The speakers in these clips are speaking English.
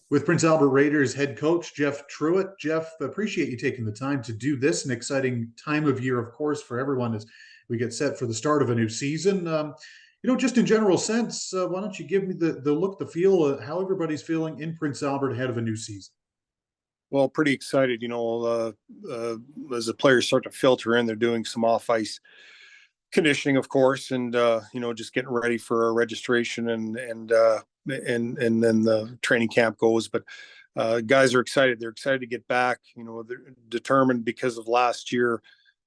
with Prince Albert Raiders head coach Jeff Truitt. Jeff, appreciate you taking the time to do this. An exciting time of year, of course, for everyone as we get set for the start of a new season. Just in general sense, why don't you give me the look, the feel, how everybody's feeling in Prince Albert ahead of a new season? Well, pretty excited. As the players start to filter in, they're doing some off ice conditioning, of course, and just getting ready for registration and then the training camp goes. But guys are excited. They're excited to get back. They're determined because of last year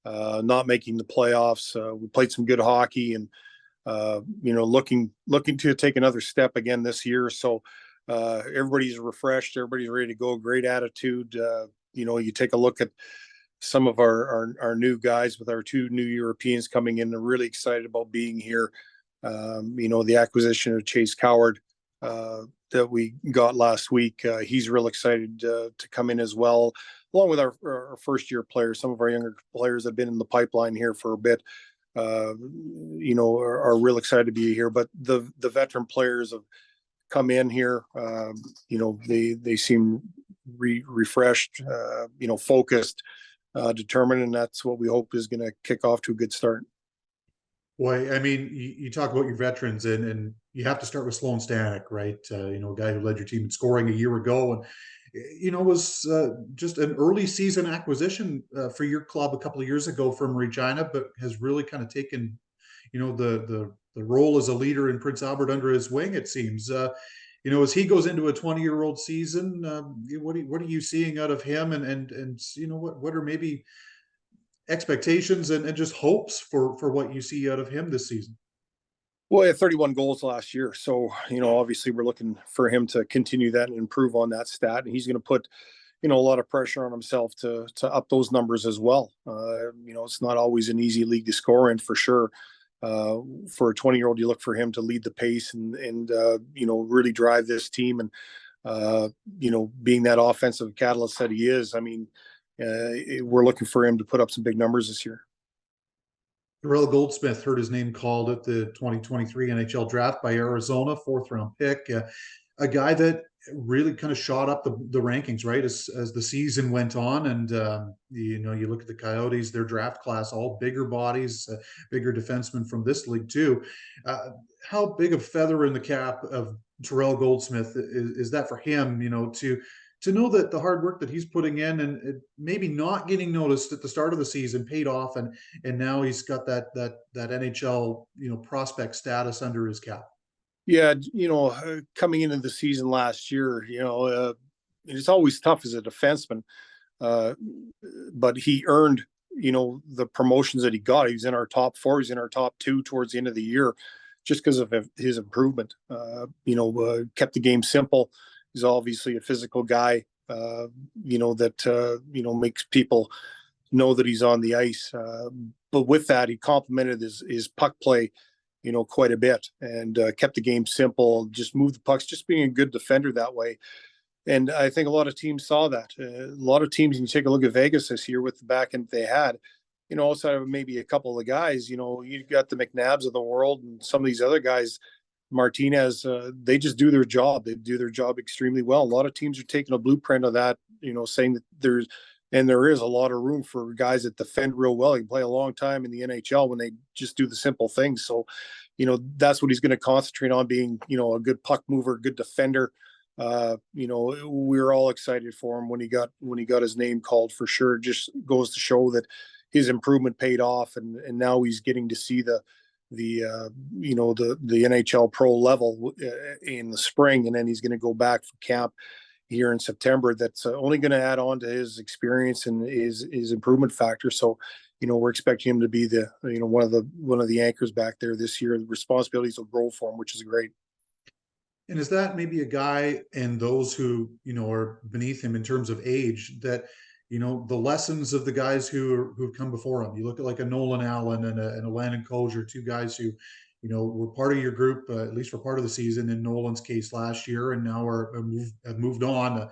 not making the playoffs. We played some good hockey and looking to take another step again this year. So everybody's refreshed. Everybody's ready to go. Great attitude. You take a look at some of our new guys with our two new Europeans coming in. They're really excited about being here. The acquisition of Chase Coward that we got last week. He's real excited to come in as well, along with our first year players. Some of our younger players have been in the pipeline here for a bit. Are real excited to be here. But the veteran players have come in here. They seem refreshed, focused, determined, and that's what we hope is going to kick off to a good start. Boy, I mean, you talk about your veterans, and you have to start with Sloan Stanek, right? A guy who led your team in scoring a year ago, and was just an early season acquisition for your club a couple of years ago from Regina, but has really kind of taken, the role as a leader in Prince Albert under his wing. It seems, as he goes into a 20-year-old season, what are you seeing out of him, and what are maybe expectations and just hopes for what you see out of him this season? Well, he had 31 goals last year. So, obviously we're looking for him to continue that and improve on that stat. And he's going to put, a lot of pressure on himself to up those numbers as well. It's not always an easy league to score in, for sure. For a 20-year-old, you look for him to lead the pace and really drive this team. And, being that offensive catalyst that he is, we're looking for him to put up some big numbers this year. Terrell Goldsmith heard his name called at the 2023 NHL draft by Arizona, fourth-round pick. A guy that really kind of shot up the rankings, right, as the season went on. And, you look at the Coyotes, their draft class, all bigger bodies, bigger defensemen from this league too. How big a feather in the cap of Terrell Goldsmith is that for him, to know that the hard work that he's putting in and maybe not getting noticed at the start of the season paid off, and now he's got that NHL prospect status under his cap. Yeah, coming into the season last year, it's always tough as a defenseman, but he earned the promotions that he got. He's in our top four. He's in our top two towards the end of the year, just because of his improvement. Kept the game simple. He's obviously a physical guy, that makes people know that he's on the ice. But with that, he complemented his puck play, quite a bit, and kept the game simple, just moved the pucks, just being a good defender that way. And I think a lot of teams saw that. A lot of teams, and you take a look at Vegas this year with the back end they had, outside of maybe a couple of the guys, you got the McNabbs of the world and some of these other guys, Martinez, they just do their job. They do their job extremely well. A lot of teams are taking a blueprint of that, saying that there is a lot of room for guys that defend real well. He can play a long time in the NHL when they just do the simple things. So, that's what he's going to concentrate on, being, a good puck mover, good defender. We're all excited for him when he got his name called, for sure. It just goes to show that his improvement paid off, and now he's getting to see the NHL pro level in the spring, and then he's going to go back for camp here in September. That's only going to add on to his experience and his improvement factor. So, we're expecting him to be the one of the anchors back there this year. The responsibilities will grow for him, which is great. And is that maybe a guy, and those who are beneath him in terms of age, that the lessons of the guys who've come before him? You look at like a Nolan Allen and a Landon Kosher, two guys who were part of your group, at least for part of the season in Nolan's case last year, and now have moved on.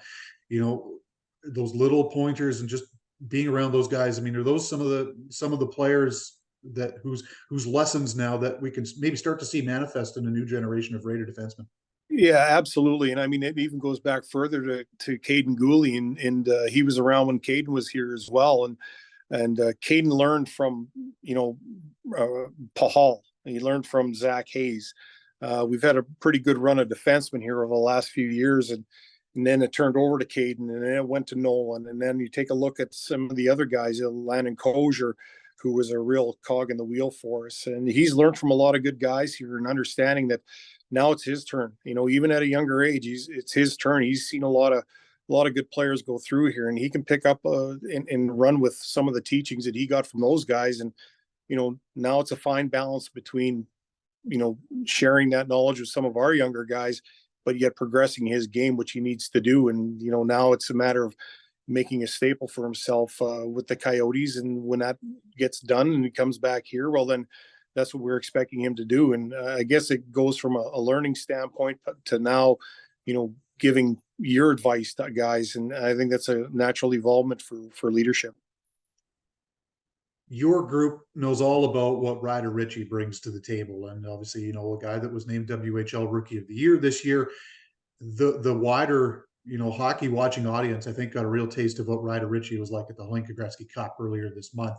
Those little pointers and just being around those guys. Are those some of the players that whose lessons now that we can maybe start to see manifest in a new generation of Raider defensemen? Yeah, absolutely. And I mean, it even goes back further to Caden Gooley, and he was around when Caden was here as well. And Caden learned from, you know, Pahal. He learned from Zach Hayes. We've had a pretty good run of defensemen here over the last few years, and then it turned over to Caden, and then it went to Nolan, and then you take a look at some of the other guys, Landon Kozier, who was a real cog in the wheel for us, and he's learned from a lot of good guys here, and understanding that now it's his turn. You know, even at a younger age, it's his turn. He's seen a lot of good players go through here, and he can pick up and run with some of the teachings that he got from those guys. And you know, now it's a fine balance between, you know, sharing that knowledge with some of our younger guys, but yet progressing his game, which he needs to do. And you know, now it's a matter of making a staple for himself with the Coyotes. And when that gets done and he comes back here, well, then that's what we're expecting him to do. And I guess it goes from a learning standpoint to now, you know, giving your advice to guys. And I think that's a natural evolvement for leadership. Your group knows all about what Ryder Ritchie brings to the table, and obviously, you know, a guy that was named WHL Rookie of the Year this year. The wider, you know, hockey watching audience, I think, got a real taste of what Ryder Ritchie was like at the Hlinka Gretzky Cup earlier this month.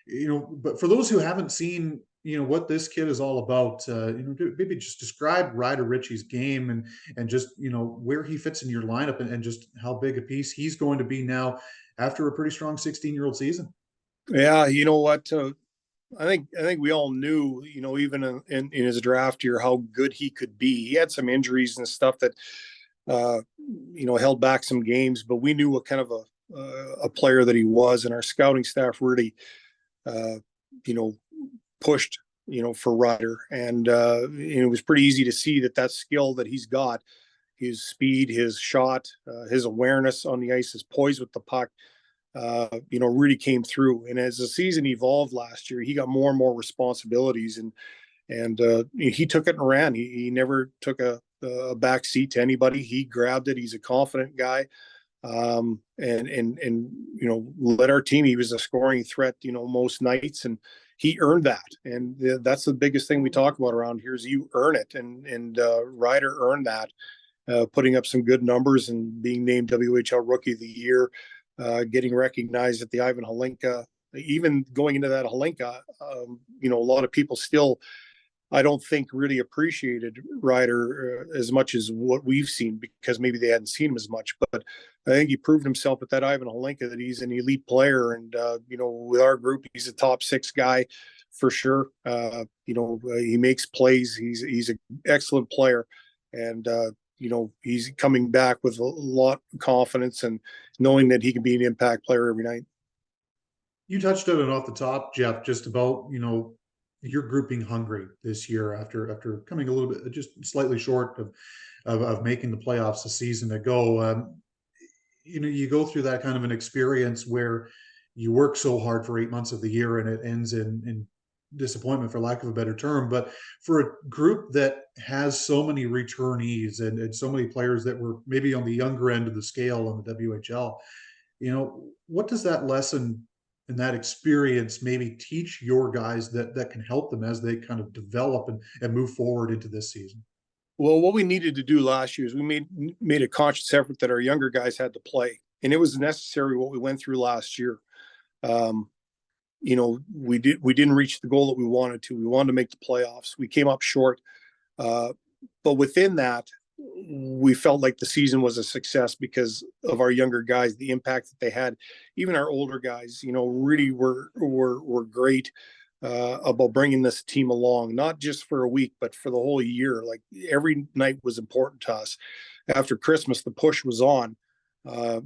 You know, but for those who haven't seen, you know, what this kid is all about, you know, maybe just describe Ryder Ritchie's game, and just, you know, where he fits in your lineup, and just how big a piece he's going to be now after a pretty strong 16-year-old season. Yeah, you know what? I think we all knew, you know, even in his draft year, how good he could be. He had some injuries and stuff that, uh, you know, held back some games, but we knew what kind of a player that he was, and our scouting staff really, uh, you know, pushed, you know, for Ryder, and it was pretty easy to see that that skill that he's got, his speed, his shot, his awareness on the ice, his poise with the puck, you know, really came through. And as the season evolved last year, he got more and more responsibilities, and he took it and ran. He never took a back seat to anybody. He grabbed it. He's a confident guy, and you know, led our team. He was a scoring threat, you know, most nights, and he earned that. And that's the biggest thing we talk about around here is you earn it, and Ryder earned that, putting up some good numbers and being named WHL Rookie of the Year, getting recognized at the Ivan Halinka. Even going into that Halinka, you know, a lot of people still, I don't think, really appreciated Ryder as much as what we've seen, because maybe they hadn't seen him as much. But I think he proved himself at that Ivan Halinka that he's an elite player, and you know, with our group, he's a top six guy for sure. You know, he makes plays. He's an excellent player, and you know, he's coming back with a lot of confidence and knowing that he can be an impact player every night. You touched on it off the top, Jeff, just about, you know, your group being hungry this year after coming a little bit just slightly short of making the playoffs a season ago. You know, you go through that kind of an experience where you work so hard for 8 months of the year and it ends in disappointment, for lack of a better term. But for a group that has so many returnees, and so many players that were maybe on the younger end of the scale on the WHL, you know, what does that lesson and that experience maybe teach your guys that can help them as they kind of develop and move forward into this season? Well, what we needed to do last year is we made a conscious effort that our younger guys had to play, and it was necessary what we went through last year. Um, you know, we didn't reach the goal that we wanted to. We wanted to make the playoffs. We came up short, uh, but within that, we felt like the season was a success because of our younger guys, the impact that they had. Even our older guys, you know, really were great about bringing this team along, not just for a week, but for the whole year. Like every night was important to us. After Christmas, the push was on,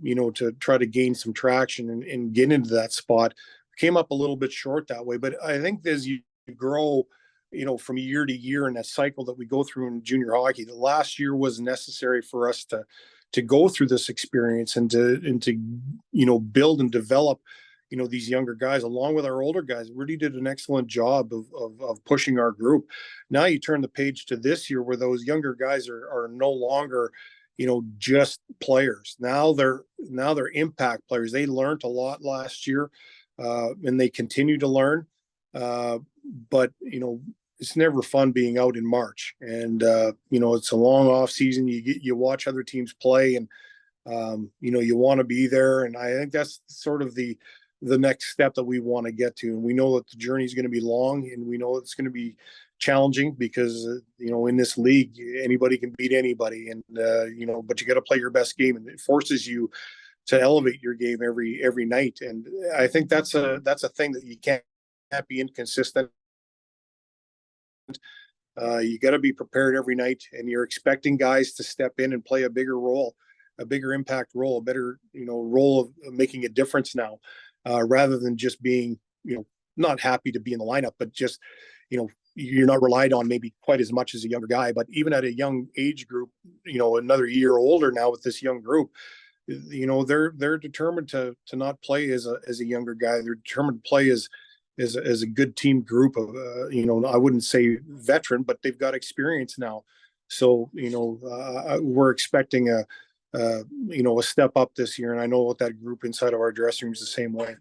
you know, to try to gain some traction and get into that spot. Came up a little bit short that way, but I think as you grow, you know, from year to year in that cycle that we go through in junior hockey, the last year was necessary for us to go through this experience and to you know, build and develop, you know, these younger guys along with our older guys. Really did an excellent job of pushing our group. Now you turn the page to this year where those younger guys are no longer, you know, just players. Now they're impact players. They learned a lot last year, and they continue to learn. But you know, it's never fun being out in March, and it's a long off season. You watch other teams play, and you want to be there. And I think that's sort of the next step that we want to get to. And we know that the journey is going to be long, and we know it's going to be challenging because in this league anybody can beat anybody, and but you got to play your best game, and it forces you to elevate your game every night. And I think that's a thing that you can't be inconsistent. You got to be prepared every night, and you're expecting guys to step in and play a bigger role, a bigger impact role, a better role of making a difference now, rather than just being not happy to be in the lineup, but just you're not relied on maybe quite as much as a younger guy. But even at a young age group, another year older now with this young group, they're determined to not play as a younger guy. They're determined to play as a good team group of I wouldn't say veteran, but they've got experience now. So we're expecting a step up this year, and I know what that group inside of our dressing room is the same way.